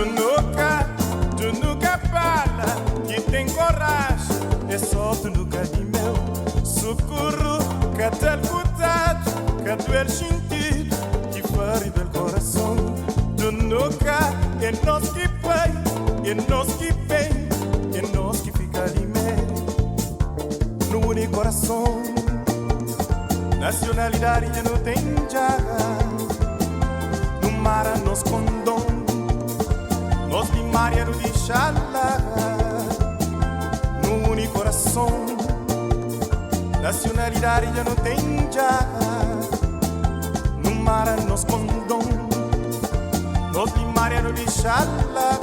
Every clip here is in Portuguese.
tu nunca fala que tem coragem. É só tu nunca de meu socorro, que até o cuidado, que tu é sentido, que fere do coração. Tu nunca é nós que vai, é nós que vem, é nós que fica de meu no único coração. Nacionalidade já não tem jaga, no mar nos condom, nos de Maria do de Xalá, no único coração. Nacionalidade já não tem jaga, no mar nos condom, nos de Maria do de Xalá,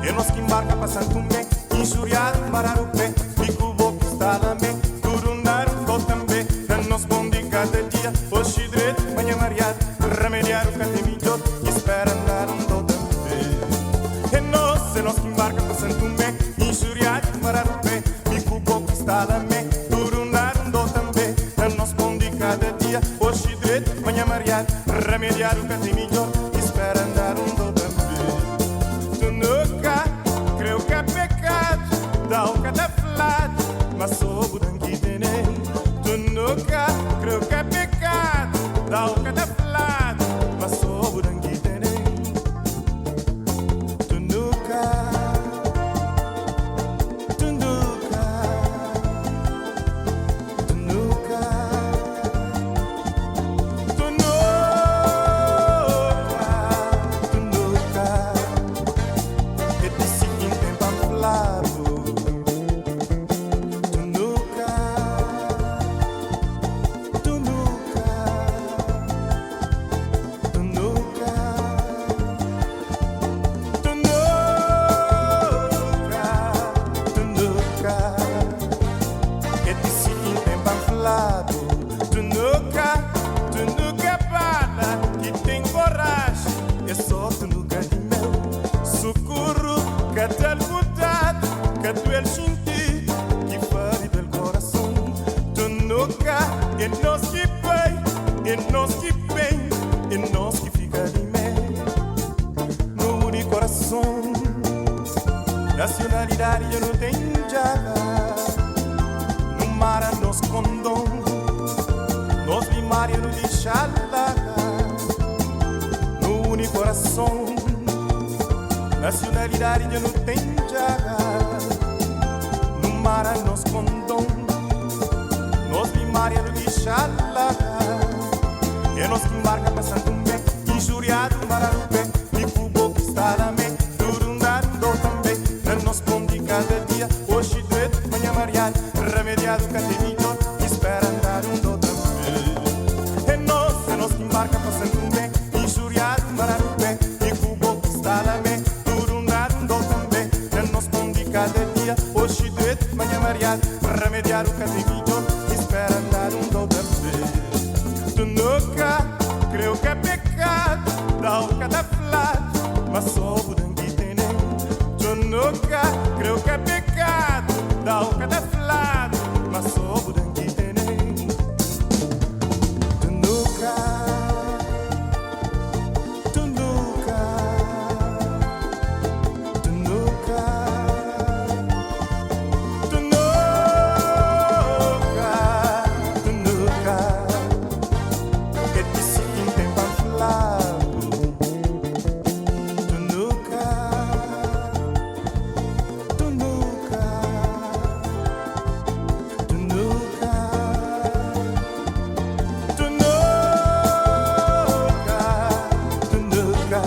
e nos que embarca para Santo Tomé, injuriado para o pé, fico boca está lá me, turunar o também. Nos bom de cada dia, hoje direito, manhã mariado, remediar o catemilho e espera andar do também. É nós que embarca para Santo Tomé, injuriado para o pé, fico pouco está lá me, turunar do também. Nos bom de cada dia, hoje direito, manhã mariado, remediar o catemilho e espera andar do também. Tu nunca, creio que é pecado, dá o cataflado, mas sou budanqui tenei. Tu nunca, creio que é pecado, dá o cataflado, mas sou budanqui tenei. Tu nunca, tu nunca, tu nunca, tu nunca, e te segui em tempo amplado. Tu nunca fala que tem coragem. É só tu nunca de meu socorro, que até o cuidado, que tu é sentido, que fere do coração. Tu nunca é nós que vai, é nós que vem, é nós que fica de meio no único coração. Nacionalidade eu não tenho jaga, no mar nos condom, nos de Maria do de Xalá, no único coração. Nacionalidade eu não tenho jaga, no mar nos condom, nos de Maria do de Xalá, e nos que embarca para Santo Tomé, injuriado para o pé, tipo boca está lá me, turundado também. Nos bom de cada dia, hoje direito, manhã mariado, remediado catemilho, espera andar do também. É nós que embarca para Santo Tomé, injuriado para o pé, fico boca está lá me, turundado também. Nos bom de cada dia, hoje direito, manhã mariado, remediado catemilho, espera andar do também. Tu nunca, creio que é pecado, dá o cataflado, mas só o budanqui tenei. Tu nunca, creio que é pecado, dá o cataflado, mas só o budanqui tenei. Tu nunca, tu nunca, tu nunca, tu nunca, tu nunca, que te segui em tempo amplado. Tu nunca, tu nunca, tu nunca, tu nunca, tu nunca,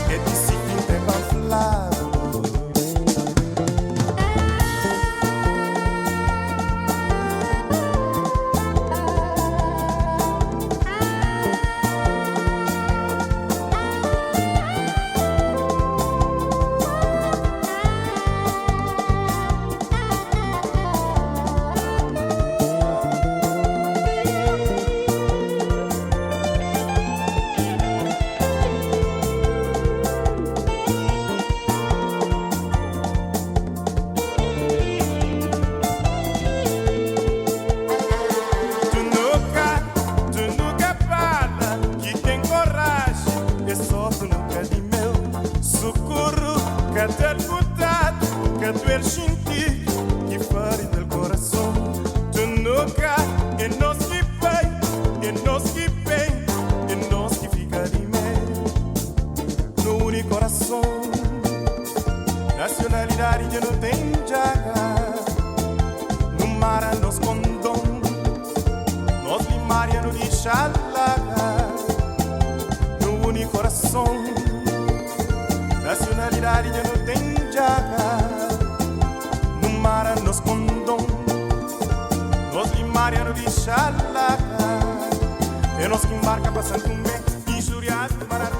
que te segui em tempo amplado. Tu nunca fala que tem coragem, é só tu nunca socorro, cadê o cuidado, cadê o sentir que fare del coração? Tu nunca e nós que bem, e nós que bem, e nós que fica de meio no único coração. Nacionalidade que não tem jaga, no mar nos condom, nos limaria no deixalaga, no único coração. Nacionalidade que não tem jaga, no mar nos condom, nos limaria no deixalaga, e nos que embarca passando um bem, injuriado para